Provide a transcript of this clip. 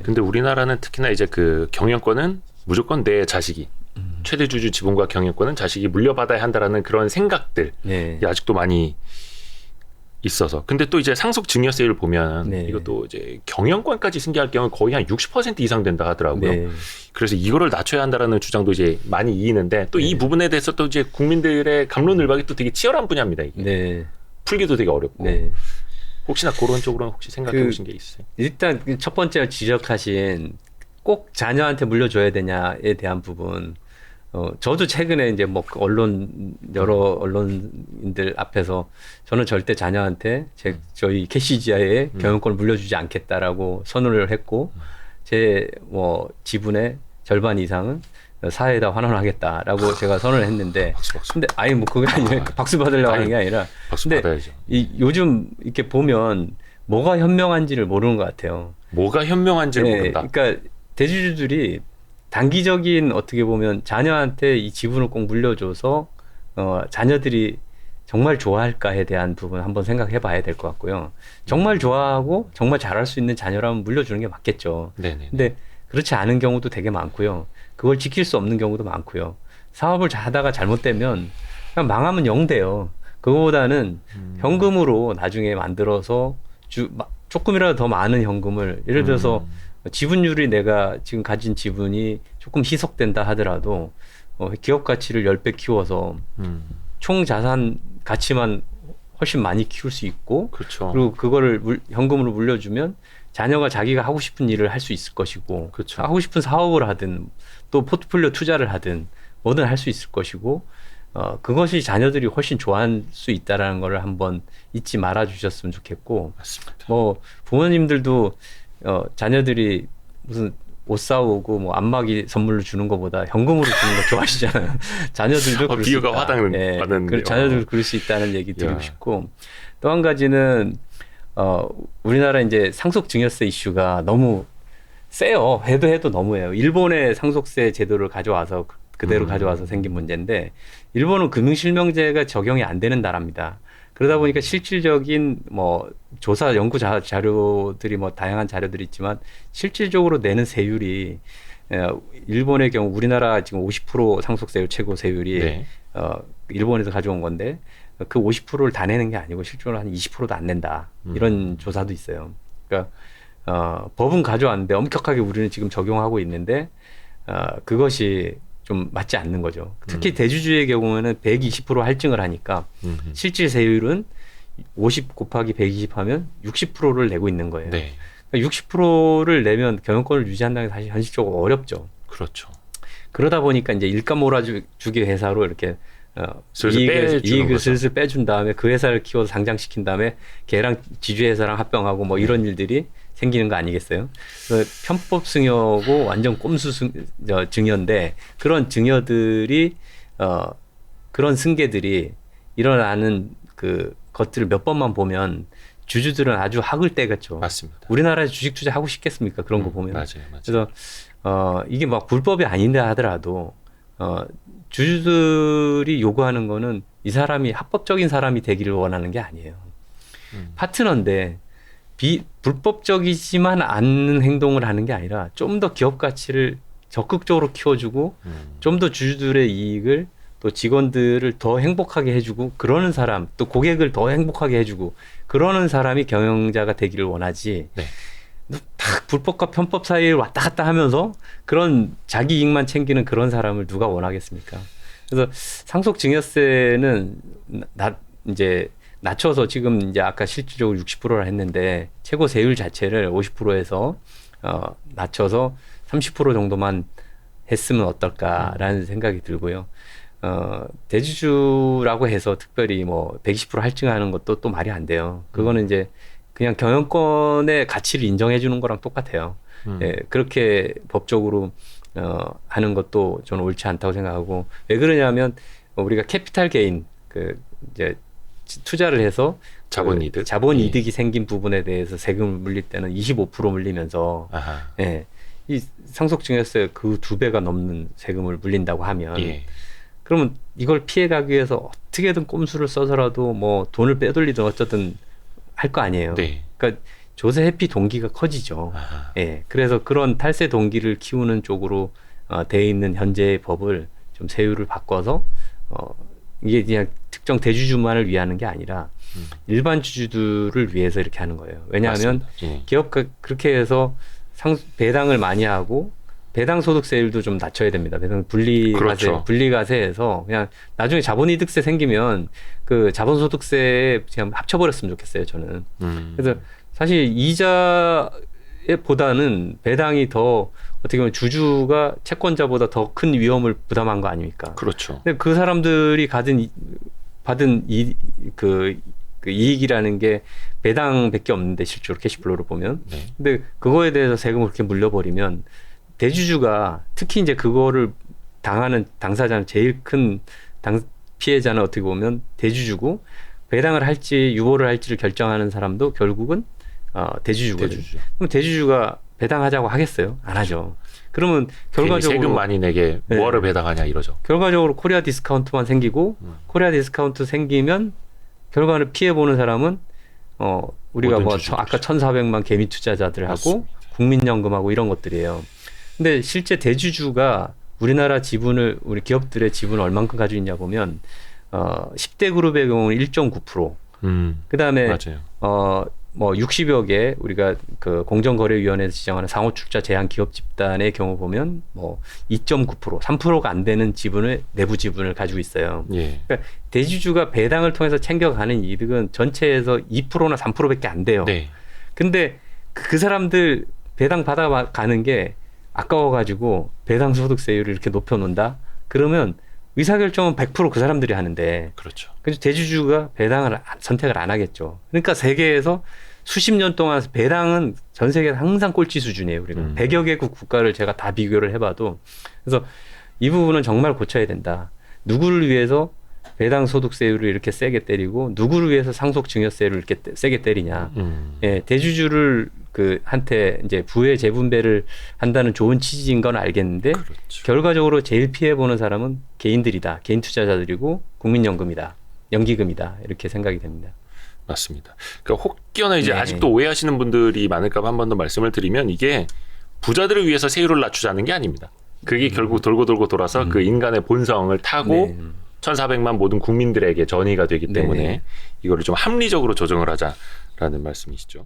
근데 우리나라는 특히나 이제 그 경영권은 무조건 내 자식이 최대 주주 지분과 경영권은 자식이 물려받아야 한다라는 그런 생각들이 네. 아직도 많이 있어서. 근데 또 이제 상속 증여세율 보면 네. 이것도 이제 경영권까지 승계할 경우 거의 한 60% 이상 된다 하더라고요. 네. 그래서 이거를 낮춰야 한다라는 주장도 이제 많이 이의는데 또 이 네. 부분에 대해서 또 이제 국민들의 갑론을박이 또 되게 치열한 분야입니다. 이게 네. 풀기도 되게 어렵고. 네. 혹시나 그런 쪽으로는 혹시 생각해 보신 게 있어요? 일단 첫 번째 지적하신 꼭 자녀한테 물려줘야 되냐에 대한 부분. 저도 최근에 이제 뭐 여러 언론인들 앞에서 저는 절대 자녀한테 저희 캐시지아의 경영권을 물려주지 않겠다라고 선언을 했고, 제 뭐 지분의 절반 이상은 사회에다 환원하겠다라고 제가 선언을 했는데, 박수. 근데 아니 뭐 그게 아니라 박수 받으려고 하는 게 아니라, 박수 근데 받아야죠. 요즘 이렇게 보면 뭐가 현명한지를 모르는 것 같아요. 뭐가 현명한지를 모른다. 그러니까 대주주들이 단기적인 어떻게 보면 자녀한테 이 지분을 꼭 물려줘서 자녀들이 정말 좋아할까에 대한 부분 한번 생각해 봐야 될 것 같고요. 정말 좋아하고 정말 잘할 수 있는 자녀라면 물려주는 게 맞겠죠. 네네. 근데 그렇지 않은 경우도 되게 많고요. 그걸 지킬 수 없는 경우도 많고요. 사업을 하다가 잘못되면 그냥 망하면 영돼요. 그거보다는 현금으로 나중에 만들어서 조금이라도 더 많은 현금을, 예를 들어서 지분율이 내가 지금 가진 지분이 조금 희석된다 하더라도 기업 가치를 10배 키워서 총 자산 가치만 훨씬 많이 키울 수 있고, 그렇죠. 그리고 그거를 현금으로 물려주면 자녀가 자기가 하고 싶은 일을 할 수 있을 것이고, 그렇죠. 하고 싶은 사업을 하든 또 포트폴리오 투자를 하든 뭐든 할 수 있을 것이고, 그것이 자녀들이 훨씬 좋아할 수 있다라는 거를 한번 잊지 말아 주셨으면 좋겠고, 맞습니다. 뭐 부모님들도 자녀들이 무슨 옷 사오고 뭐 안마기 선물로 주는 것보다 현금으로 주는 거 좋아하시잖아요. 자녀들도 그럴 수 비유가 있다. 와닿는. 자녀들도 그럴 수 있다는 얘기 드리고 야. 싶고, 또 한 가지는 우리나라 이제 상속 증여세 이슈가 너무 세요. 해도 너무해요. 일본의 상속세 제도를 가져와서 그대로 가져와서 생긴 문제인데, 일본은 금융실명제가 적용이 안 되는 나라입니다. 그러다 보니까 실질적인 뭐 조사 연구 자료들이 뭐 다양한 자료들이 있지만, 실질적으로 내는 세율이 일본의 경우 우리나라 지금 50% 상속세율 최고 세율이 네. 일본에서 가져온 건데, 그 50%를 다 내는 게 아니고 실제로 한 20%도 안 낸다, 이런 조사도 있어요. 그러니까 법은 가져왔는데 엄격하게 우리는 지금 적용하고 있는데 그것이 좀 맞지 않는 거죠. 특히 대주주의 경우에는 120% 할증을 하니까 실질 세율은 50 곱하기 120 하면 60%를 내고 있는 거예요. 네. 그러니까 60%를 내면 경영권을 유지한다는 게 사실 현실적으로 어렵죠. 그렇죠. 그러다 보니까 이제 일감 몰아주기 회사로 이렇게 슬슬 이익을 거죠. 슬슬 빼준 다음에 그 회사를 키워서 상장시킨 다음에 걔랑 지주회사랑 합병하고 뭐 이런 일들이 생기는 거 아니겠어요? 편법 증여고 완전 꼼수 증여인데, 그런 증여들이 그런 승계들이 일어나는 그 것들을 몇 번만 보면 주주들은 아주 학을 떼겠죠. 맞습니다. 우리나라에 주식 투자 하고 싶겠습니까? 그런 거 보면. 맞아요. 그래서 이게 막 불법이 아닌데 하더라도 주주들이 요구하는 거는 이 사람이 합법적인 사람이 되기를 원하는 게 아니에요. 파트너인데 불법적이지만 않는 행동을 하는 게 아니라 좀 더 기업 가치를 적극적으로 키워주고 좀 더 주주들의 이익을, 또 직원들을 더 행복하게 해주고, 그러는 사람, 또 고객을 더 행복하게 해주고, 그러는 사람이 경영자가 되기를 원하지. 네. 딱 불법과 편법 사이를 왔다 갔다 하면서 그런 자기 이익만 챙기는 그런 사람을 누가 원하겠습니까? 그래서 상속 증여세는 이제 낮춰서 지금 이제 아까 실질적으로 60%라 했는데, 최고 세율 자체를 50%에서 낮춰서 30% 정도만 했으면 어떨까라는 생각이 들고요. 대주주라고 해서 특별히 뭐 120% 할증하는 것도 또 말이 안 돼요. 그거는 이제 그냥 경영권의 가치를 인정해 주는 거랑 똑같아요. 예, 그렇게 법적으로 하는 것도 저는 옳지 않다고 생각하고, 왜 그러냐면 우리가 캐피탈 게인, 이제 투자를 해서 자본이득, 자본이득이 생긴 부분에 대해서 세금을 물릴 때는 25% 물리면서, 예, 이 상속증여세 그 2배가 넘는 세금을 물린다고 하면, 예. 그러면 이걸 피해가기 위해서 어떻게든 꼼수를 써서라도 뭐 돈을 빼돌리든 어쩌든 할 거 아니에요. 네. 그러니까 조세 회피 동기가 커지죠. 아하. 예, 그래서 그런 탈세 동기를 키우는 쪽으로 돼 있는 현재의 법을 좀 세율을 바꿔서 이게 그냥 특정 대주주만을 위하는 게 아니라 일반 주주들을 위해서 이렇게 하는 거예요. 왜냐하면 맞습니다. 예. 기업가 그렇게 해서 배당을 많이 하고 배당 소득세율도 좀 낮춰야 됩니다. 배당 분리과세, 그렇죠. 분리과세에서 그냥 나중에 자본이득세 생기면 그 자본소득세에 그냥 합쳐버렸으면 좋겠어요. 저는. 그래서 사실 이자보다는 배당이 더 어떻게 보면 주주가 채권자보다 더 큰 위험을 부담한 거 아닙니까? 그렇죠. 근데 그 사람들이 받은 그 이익이라는 게 배당밖에 없는데 실제로 캐시플로우를 보면. 네. 근데 그거에 대해서 세금을 그렇게 물려버리면 대주주가 특히 이제 그거를 당하는 당사자는 제일 큰 피해자는 어떻게 보면 대주주고 배당을 할지 유보를 할지를 결정하는 사람도 결국은 대주주거든요. 대주주. 그럼 대주주가 배당하자고 하겠어요? 안 하죠. 그러면 괜히 결과적으로 세금 많이 내게 네. 뭐하러 배당하냐 이러죠. 결과적으로 코리아 디스카운트만 생기고 코리아 디스카운트 생기면 결과를 피해 보는 사람은 우리가 모든 뭐 주주들이죠. 아까 1,400만 개미 투자자들하고 맞습니다. 국민연금하고 이런 것들이에요. 근데 실제 대주주가 우리나라 지분을 우리 기업들의 지분을 얼만큼 가지고 있냐 보면 10대 그룹의 경우는 1.9%. 그다음에 맞아요. 뭐 60여 개 우리가 그 공정거래위원회에서 지정하는 상호출자 제한 기업 집단의 경우 보면 뭐 2.9%, 3%가 안 되는 지분을 내부 지분을 가지고 있어요. 예. 그러니까 대주주가 배당을 통해서 챙겨가는 이득은 전체에서 2%나 3%밖에 안 돼요. 네. 근데 그 사람들 배당 받아가는 게 아까워가지고 배당 소득세율을 이렇게 높여놓는다? 그러면 의사결정은 100% 그 사람들이 하는데 그렇죠. 그래서 대주주가 배당을 선택을 안 하겠죠. 그러니까 세계에서 수십 년 동안 배당은 전 세계에서 항상 꼴찌 수준이에요. 우리가 100여 개국 국가를 제가 다 비교를 해봐도 그래서 이 부분은 정말 고쳐야 된다. 누구를 위해서 배당 소득세율을 이렇게 세게 때리고 누구를 위해서 상속증여세를 이렇게 세게 때리냐. 예, 대주주를 한테 이제 부의 재분배를 한다는 좋은 취지인 건 알겠는데 그렇죠. 결과적으로 제일 피해 보는 사람은 개인들이다. 개인 투자자들이고 국민연금이다. 연기금이다. 이렇게 생각이 됩니다. 맞습니다. 그러니까 혹여나 이제 네. 아직도 오해하시는 분들이 많을까 봐 한 번 더 말씀을 드리면 이게 부자들을 위해서 세율을 낮추자는 게 아닙니다. 그게 결국 돌고 돌아서 그 인간의 본성을 타고 네. 1,400만 모든 국민들에게 전이가 되기 때문에 네. 이거를 좀 합리적으로 조정을 하자라는 말씀이시죠.